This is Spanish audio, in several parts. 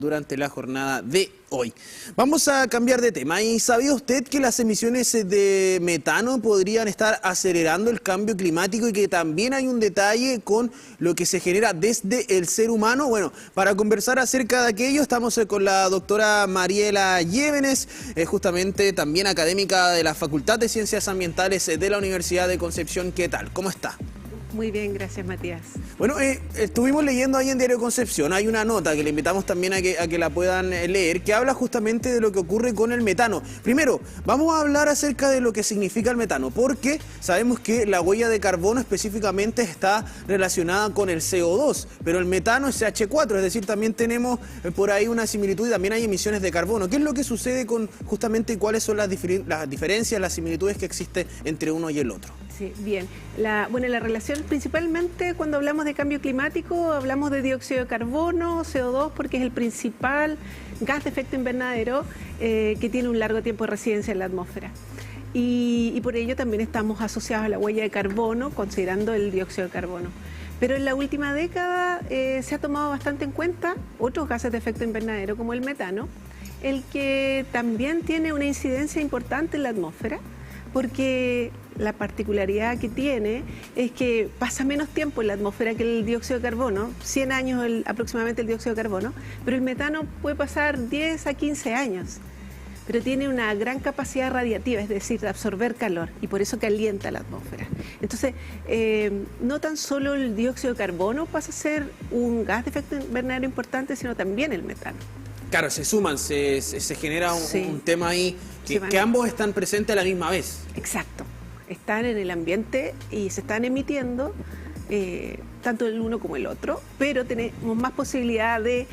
durante la jornada de hoy. Vamos a cambiar de tema. ¿Y sabía usted que las emisiones de metano podrían estar acelerando el cambio climático y que también hay un detalle con lo que se genera desde el ser humano? Bueno, para conversar acerca de aquello estamos con la doctora Mariela Llévenes, justamente también académica de la Facultad de Ciencias Ambientales de la Universidad de Concepción. ¿Qué tal? ¿Cómo está? Muy bien, gracias, Matías. Bueno, estuvimos leyendo ahí en Diario Concepción, hay una nota que le invitamos también a que la puedan leer, que habla justamente de lo que ocurre con el metano. Primero, vamos a hablar acerca de lo que significa el metano, porque sabemos que la huella de carbono específicamente está relacionada con el CO2, pero el metano es CH4, es decir, también tenemos por ahí una similitud y también hay emisiones de carbono. ¿Qué es lo que sucede con justamente cuáles son las diferencias, las similitudes que existen entre uno y el otro? Sí, bien. La relación principalmente cuando hablamos de cambio climático, hablamos de dióxido de carbono, CO2, porque es el principal gas de efecto invernadero que tiene un largo tiempo de residencia en la atmósfera. Y por ello también estamos asociados a la huella de carbono, considerando el dióxido de carbono. Pero en la última década se ha tomado bastante en cuenta otros gases de efecto invernadero, como el metano, el que también tiene una incidencia importante en la atmósfera, porque la particularidad que tiene es que pasa menos tiempo en la atmósfera que el dióxido de carbono, 100 años aproximadamente el dióxido de carbono, pero el metano puede pasar 10 a 15 años, pero tiene una gran capacidad radiativa, es decir, de absorber calor, y por eso calienta la atmósfera. Entonces, no tan solo el dióxido de carbono pasa a ser un gas de efecto invernadero importante, sino también el metano. Claro, se suman, se genera un tema ahí, que ambos están presentes a la misma vez. Exacto, están en el ambiente y se están emitiendo tanto el uno como el otro, pero tenemos más posibilidad de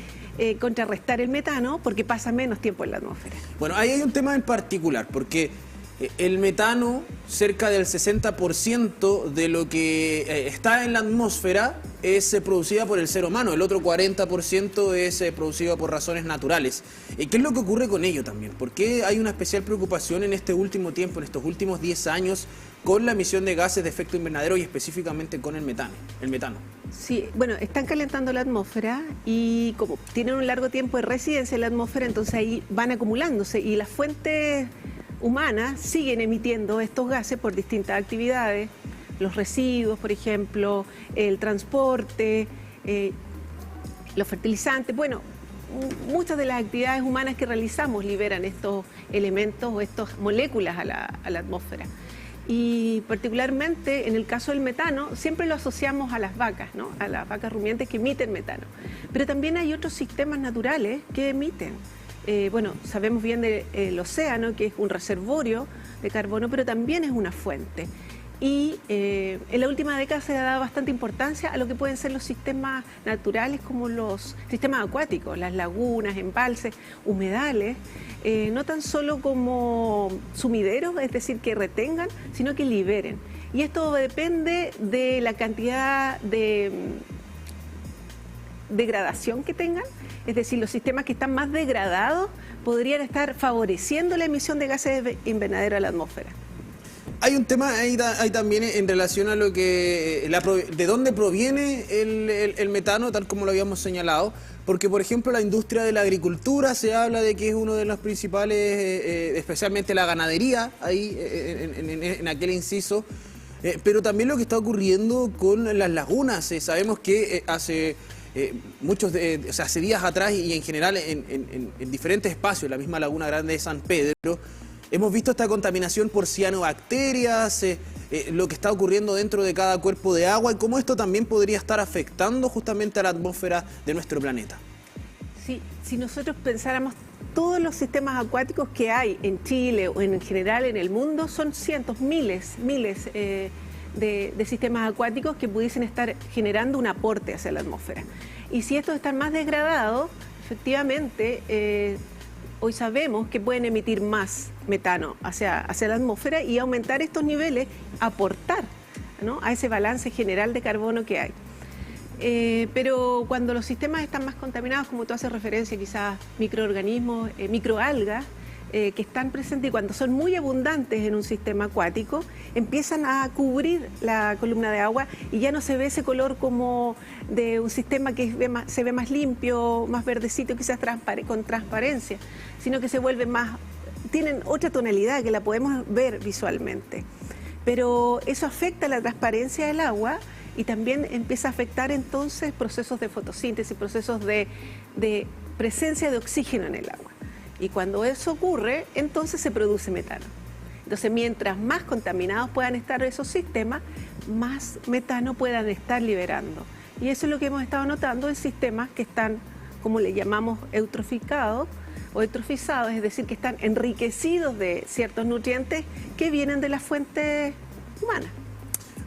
contrarrestar el metano porque pasa menos tiempo en la atmósfera. Bueno, ahí hay un tema en particular, porque el metano, cerca del 60% de lo que está en la atmósfera es producida por el ser humano, el otro 40% es producido por razones naturales. ¿Qué es lo que ocurre con ello también? ¿Por qué hay una especial preocupación en este último tiempo, en estos últimos 10 años, con la emisión de gases de efecto invernadero y específicamente con el metano? Sí, bueno, están calentando la atmósfera y como tienen un largo tiempo de residencia en la atmósfera, entonces ahí van acumulándose y las fuentes humanas siguen emitiendo estos gases por distintas actividades, los residuos, por ejemplo, el transporte, los fertilizantes. Bueno, muchas de las actividades humanas que realizamos liberan estos elementos o estas moléculas a la atmósfera. Y particularmente en el caso del metano, siempre lo asociamos a las vacas, ¿no? A las vacas rumiantes que emiten metano. Pero también hay otros sistemas naturales que emiten. Bueno, sabemos bien del océano, que es un reservorio de carbono, pero también es una fuente. Y en la última década se ha dado bastante importancia a lo que pueden ser los sistemas naturales, como los sistemas acuáticos, las lagunas, embalses, humedales, no tan solo como sumideros, es decir, que retengan, sino que liberen. Y esto depende de la cantidad de degradación que tengan, es decir, los sistemas que están más degradados podrían estar favoreciendo la emisión de gases de invernadero a la atmósfera. Hay un tema ahí también en relación a lo que de dónde proviene el metano, tal como lo habíamos señalado, porque por ejemplo la industria de la agricultura se habla de que es uno de los principales, especialmente la ganadería, ahí en aquel inciso, pero también lo que está ocurriendo con las lagunas. Sabemos que hace hace días atrás y en general en diferentes espacios, la misma Laguna Grande de San Pedro, hemos visto esta contaminación por cianobacterias, lo que está ocurriendo dentro de cada cuerpo de agua y cómo esto también podría estar afectando justamente a la atmósfera de nuestro planeta. Sí, si nosotros pensáramos todos los sistemas acuáticos que hay en Chile o en general en el mundo, son cientos, miles de sistemas acuáticos que pudiesen estar generando un aporte hacia la atmósfera. Y si estos están más degradados, efectivamente, hoy sabemos que pueden emitir más metano hacia la atmósfera y aumentar estos niveles, aportar, ¿no?, a ese balance general de carbono que hay. Pero cuando los sistemas están más contaminados, como tú haces referencia, quizás microorganismos, microalgas, que están presentes y cuando son muy abundantes en un sistema acuático, empiezan a cubrir la columna de agua y ya no se ve ese color como de un sistema que se ve más limpio, más verdecito, quizás con transparencia, sino que se vuelve más, tienen otra tonalidad que la podemos ver visualmente. Pero eso afecta la transparencia del agua y también empieza a afectar entonces procesos de fotosíntesis, procesos de presencia de oxígeno en el agua. Y cuando eso ocurre, entonces se produce metano. Entonces, mientras más contaminados puedan estar esos sistemas, más metano puedan estar liberando. Y eso es lo que hemos estado notando en sistemas que están, como le llamamos, eutroficados o eutrofizados, es decir, que están enriquecidos de ciertos nutrientes que vienen de las fuentes humanas.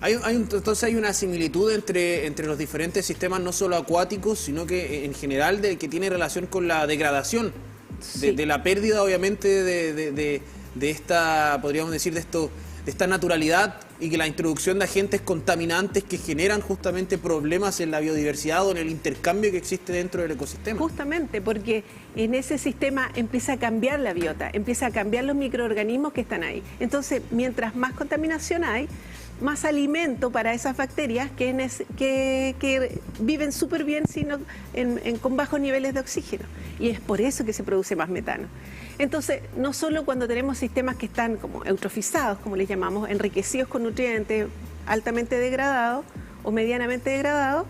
Entonces hay una similitud entre los diferentes sistemas, no solo acuáticos, sino que en general que tiene relación con la degradación, sí, de la pérdida obviamente de esta, podríamos decir, de esta naturalidad y que la introducción de agentes contaminantes que generan justamente problemas en la biodiversidad o en el intercambio que existe dentro del ecosistema. Justamente, porque en ese sistema empieza a cambiar la biota, empieza a cambiar los microorganismos que están ahí. Entonces, mientras más contaminación hay, más alimento para esas bacterias que viven súper bien con bajos niveles de oxígeno. Y es por eso que se produce más metano. Entonces, no solo cuando tenemos sistemas que están como eutrofizados, como les llamamos, enriquecidos con nutrientes, altamente degradados o medianamente degradados,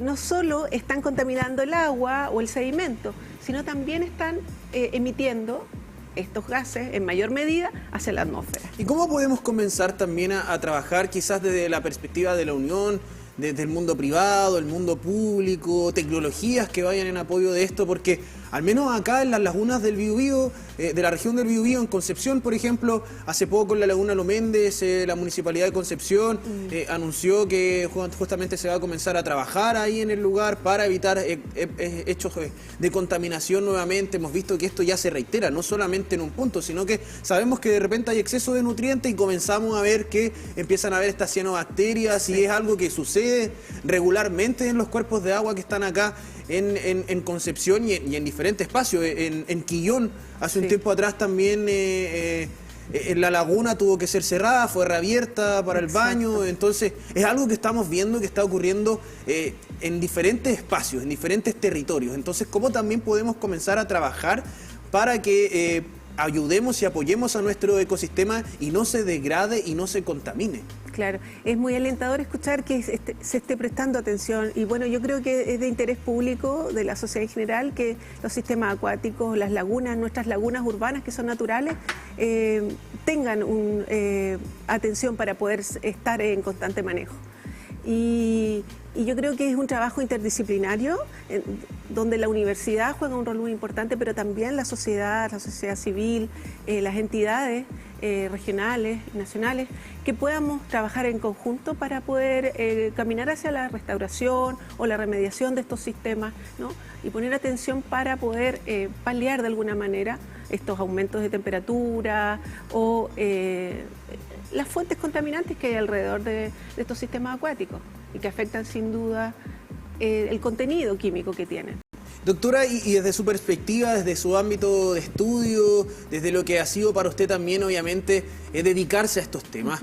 no solo están contaminando el agua o el sedimento, sino también están emitiendo estos gases en mayor medida hacia la atmósfera. ¿Y cómo podemos comenzar también a trabajar quizás desde la perspectiva de la Unión, desde el mundo privado, el mundo público, tecnologías que vayan en apoyo de esto? Porque al menos acá en las lagunas del Biobío, de la región del Biobío, en Concepción, por ejemplo, hace poco en la laguna Lo Méndez, la Municipalidad de Concepción anunció que justamente se va a comenzar a trabajar ahí en el lugar para evitar hechos de contaminación nuevamente. Hemos visto que esto ya se reitera, no solamente en un punto, sino que sabemos que de repente hay exceso de nutrientes y comenzamos a ver que empiezan a haber estas cianobacterias, sí, y es algo que sucede regularmente en los cuerpos de agua que están acá en Concepción y en diferentes espacios. En Quillón, hace un tiempo atrás también en la laguna tuvo que ser cerrada, fue reabierta para el baño. Entonces es algo que estamos viendo que está ocurriendo en diferentes espacios, en diferentes territorios. Entonces, ¿cómo también podemos comenzar a trabajar para que ayudemos y apoyemos a nuestro ecosistema y no se degrade y no se contamine? Claro, es muy alentador escuchar que se esté prestando atención y bueno, yo creo que es de interés público de la sociedad en general que los sistemas acuáticos, las lagunas, nuestras lagunas urbanas que son naturales, tengan atención para poder estar en constante manejo. Y yo creo que es un trabajo interdisciplinario donde la universidad juega un rol muy importante, pero también la sociedad civil, las entidades regionales, nacionales, que podamos trabajar en conjunto para poder caminar hacia la restauración o la remediación de estos sistemas, ¿no? Y poner atención para poder paliar de alguna manera estos aumentos de temperatura o las fuentes contaminantes que hay alrededor de estos sistemas acuáticos y que afectan sin duda el contenido químico que tienen. Doctora, y desde su perspectiva, desde su ámbito de estudio, desde lo que ha sido para usted también, obviamente, dedicarse a estos temas,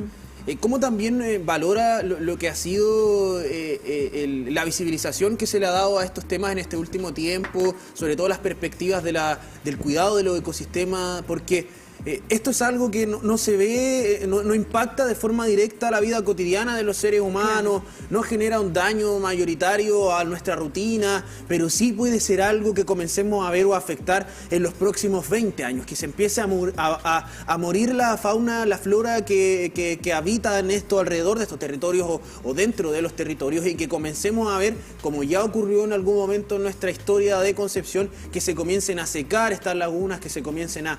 ¿cómo también valora lo que ha sido la visibilización que se le ha dado a estos temas en este último tiempo, sobre todo las perspectivas del cuidado de los ecosistemas? Porque esto es algo que no se ve, no impacta de forma directa la vida cotidiana de los seres humanos, no genera un daño mayoritario a nuestra rutina, pero sí puede ser algo que comencemos a ver o a afectar en los próximos 20 años, que se empiece a morir la fauna, la flora que habita en esto, alrededor de estos territorios o dentro de los territorios, y que comencemos a ver, como ya ocurrió en algún momento en nuestra historia de Concepción, que se comiencen a secar estas lagunas, que se comiencen a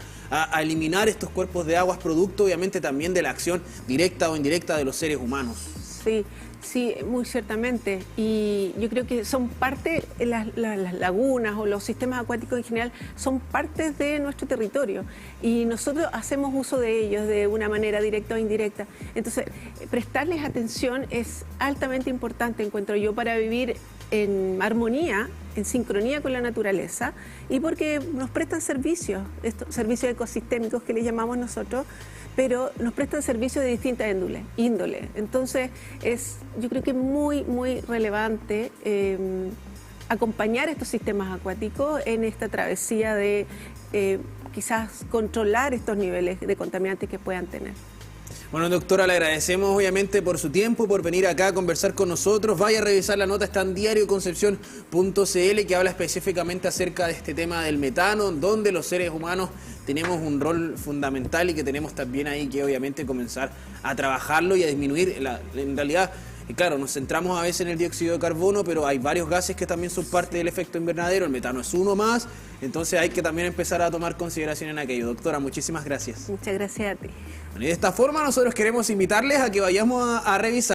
eliminar estos cuerpos de aguas, producto obviamente también de la acción directa o indirecta de los seres humanos. Sí, muy ciertamente. Y yo creo que son parte, las lagunas o los sistemas acuáticos en general son partes de nuestro territorio y nosotros hacemos uso de ellos de una manera directa o indirecta. Entonces, prestarles atención es altamente importante, encuentro yo, para vivir en armonía, en sincronía con la naturaleza, y porque nos prestan servicios, estos servicios ecosistémicos que les llamamos nosotros, pero nos prestan servicios de distinta índole. Entonces, yo creo que es muy, muy relevante acompañar estos sistemas acuáticos en esta travesía de quizás controlar estos niveles de contaminantes que puedan tener. Bueno, doctora, le agradecemos obviamente por su tiempo, por venir acá a conversar con nosotros. Vaya a revisar la nota, está en diarioconcepcion.cl, que habla específicamente acerca de este tema del metano, donde los seres humanos tenemos un rol fundamental y que tenemos también ahí que obviamente comenzar a trabajarlo y a disminuir. En realidad, claro, nos centramos a veces en el dióxido de carbono, pero hay varios gases que también son parte del efecto invernadero, el metano es uno más, entonces hay que también empezar a tomar consideración en aquello. Doctora, muchísimas gracias. Muchas gracias a ti. Bueno, y de esta forma nosotros queremos invitarles a que vayamos a revisar